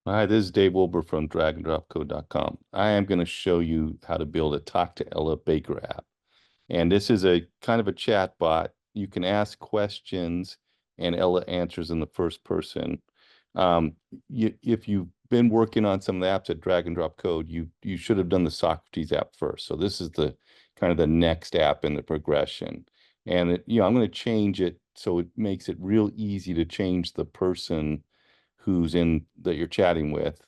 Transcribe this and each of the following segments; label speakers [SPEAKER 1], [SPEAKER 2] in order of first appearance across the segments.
[SPEAKER 1] Hi, this is Dave Wilbur from dragonDropCode.com. I am going to show you how to build a Talk to Ella Baker app. And this is a kind of a chat bot. You can ask questions and Ella answers in the first person. Um, if you've been working on some of the apps at Drag and Drop Code, you should have done the Socrates app first. So this is the kind of the next app in the progression. And I'm going to change it so it makes it real easy to change the person who's in that you're chatting with.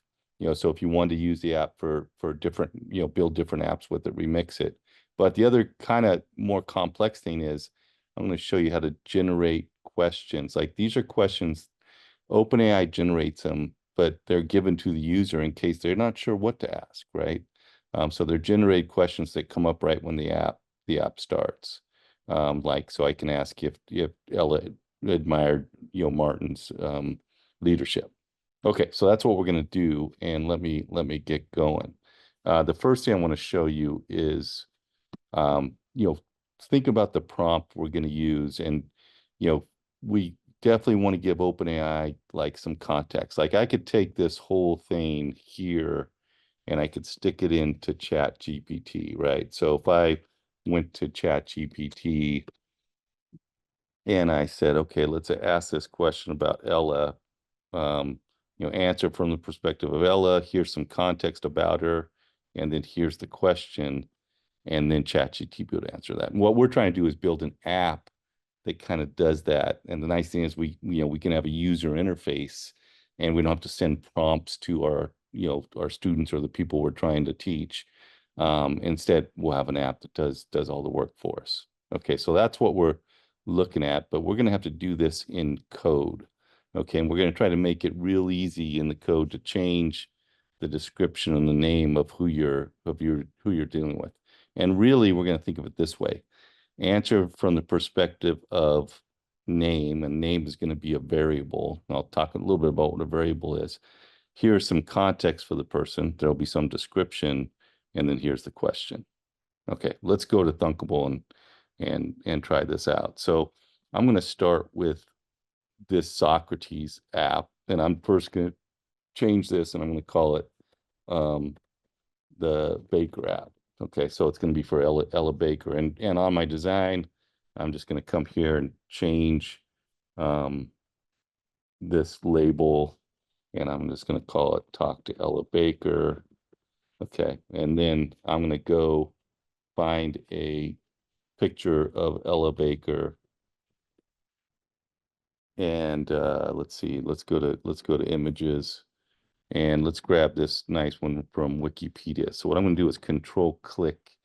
[SPEAKER 1] So if you want to use the app for different, build different apps with it, remix it. But the other kind of more complex thing is I'm going to show you how to generate questions. Like these are questions, OpenAI generates them, but they're given to the user in case they're not sure what to ask, right? So they're generated questions that come up right when the app starts. Like so I can ask if Ella admired Martin's leadership. Okay, so that's what we're going to do, and let me get going. The first thing I want to show you is think about the prompt we're going to use. And, we definitely want to give OpenAI like some context. Like I could take this whole thing here and I could stick it into Chat GPT, right? So if I went to Chat GPT and I said, okay, let's ask this question about Ella, um, answer from the perspective of Ella, here's some context about her, and then here's the question and then ChatGPT would answer that. And what we're trying to do is build an app that kind of does that. And the nice thing is we can have a user interface and we don't have to send prompts to our students or the people we're trying to teach. Instead, we'll have an app that does all the work for us. Okay, so that's what we're looking at, but we're going to have to do this in code. Okay, and we're going to try to make it real easy in the code to change the description and the name of who you're dealing with. And really, we're going to think of it this way. Answer from the perspective of name, and name is going to be a variable. And I'll talk a little bit about what a variable is. Here's some context for the person. There'll be some description, and then here's the question. Okay, let's go to Thunkable and try this out. So I'm going to start with this Socrates app, and I'm first going to change this, and I'm going to call it the Baker app. Okay, so it's going to be for Ella Baker. And on my design, I'm just going to come here and change this label, and I'm just going to call it Talk to Ella Baker. Okay, and then I'm going to go find a picture of Ella Baker. And let's see, let's go to images. And let's grab this nice one from Wikipedia. So what I'm going to do is control click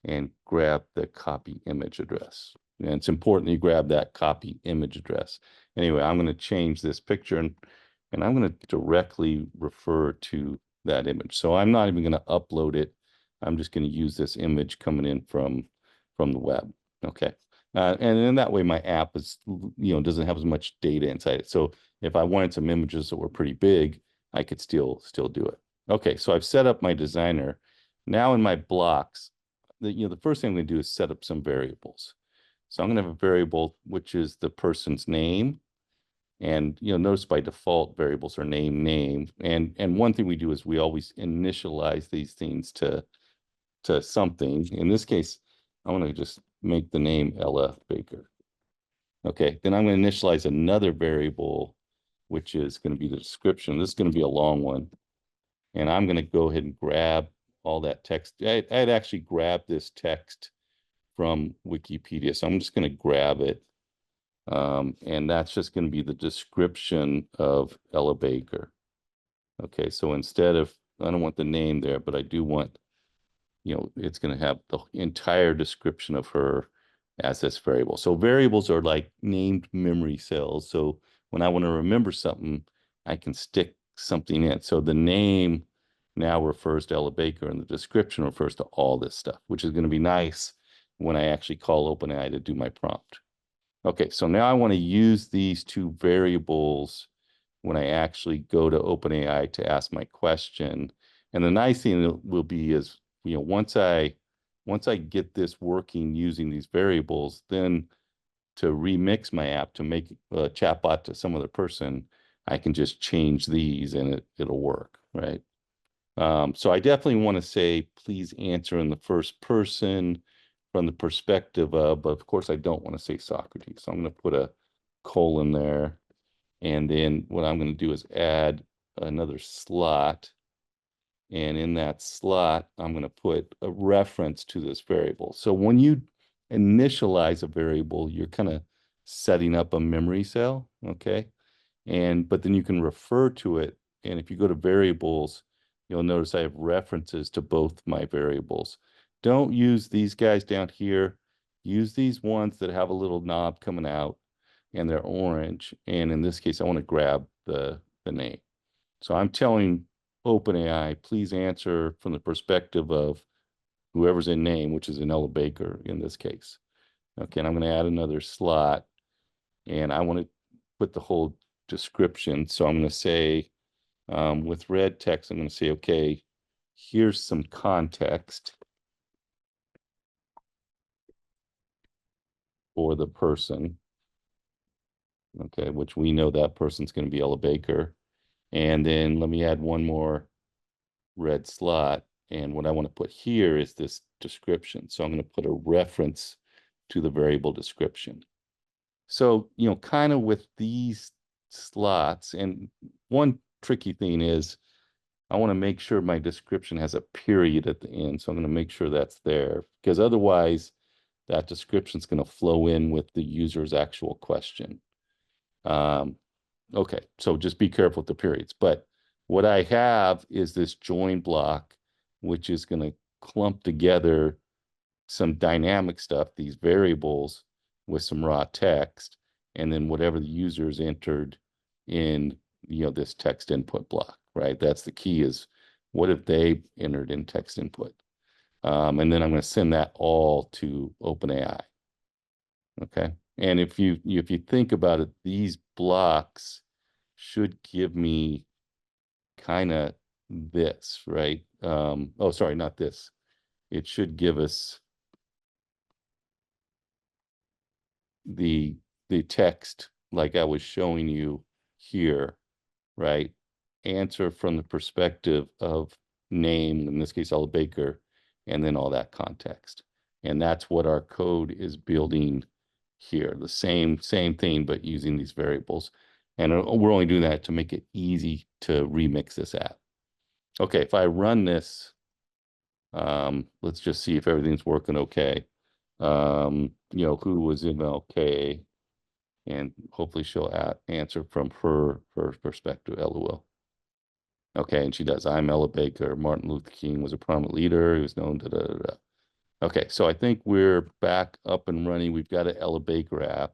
[SPEAKER 1] and grab the copy image address. And it's important you grab that copy image address. Anyway, I'm going to change this picture and I'm going to directly refer to that image. So I'm not even going to upload it. I'm just going to use this image coming in from the web. Okay. And in that way, my app is, doesn't have as much data inside it. So if I wanted some images that were pretty big, I could still do it. Okay, so I've set up my designer. Now in my blocks, the first thing I'm going to do is set up some variables. So I'm going to have a variable which is the person's name, and notice by default variables are name. And one thing we do is we always initialize these things to something. In this case, I want to just make the name Ella Baker. Okay, then I'm going to initialize another variable, which is going to be the description. This is going to be a long one. And I'm going to go ahead and grab all that text. I'd actually grabbed this text from Wikipedia. So I'm just going to grab it. And that's just going to be the description of Ella Baker. Okay, so instead of, I don't want the name there, but I do want, it's going to have the entire description of her as this variable. So variables are like named memory cells. So when I want to remember something, I can stick something in. So the name now refers to Ella Baker and the description refers to all this stuff, which is going to be nice when I actually call OpenAI to do my prompt. Okay, so now I want to use these two variables when I actually go to OpenAI to ask my question. And the nice thing will be is, once I get this working using these variables, then to remix my app to make a chatbot to some other person, I can just change these and it'll work, right? So I definitely want to say, please answer in the first person from the perspective of, but of course I don't want to say Socrates. So I'm going to put a colon there. And then what I'm going to do is add another slot. And in that slot, I'm going to put a reference to this variable. So when you initialize a variable, you're kind of setting up a memory cell, okay? But then you can refer to it. And if you go to variables, you'll notice I have references to both my variables. Don't use these guys down here. Use these ones that have a little knob coming out and they're orange. And in this case, I want to grab the name. So I'm telling OpenAI, please answer from the perspective of whoever's in name, which is Ella Baker in this case. Okay, and I'm going to add another slot, and I want to put the whole description. So I'm going to say, with red text, I'm going to say, okay, here's some context for the person. Okay, which we know that person's going to be Ella Baker. And then let me add one more red slot. And what I want to put here is this description. So I'm going to put a reference to the variable description. So, kind of with these slots, and one tricky thing is I want to make sure my description has a period at the end. So I'm going to make sure that's there, because otherwise that description is going to flow in with the user's actual question. Okay, so just be careful with the periods. But what I have is this join block, which is going to clump together some dynamic stuff, these variables with some raw text, and then whatever the user's entered in, this text input block, right? That's the key, is what if they entered in text input? And then I'm going to send that all to OpenAI. Okay. And if you think about it, these blocks should give me kind of this, right? Oh, sorry, not this. It should give us the text like I was showing you here, right? Answer from the perspective of name, in this case, Ella Baker, and then all that context. And that's what our code is building here. The same thing, but using these variables. And we're only doing that to make it easy to remix this app. Okay, if I run this, let's just see if everything's working okay. Who was MLK? And hopefully she'll answer from her perspective, LOL. Okay, and she does. I'm Ella Baker. Martin Luther King was a prominent leader. He was known to. Okay, so I think we're back up and running. We've got an Ella Baker app.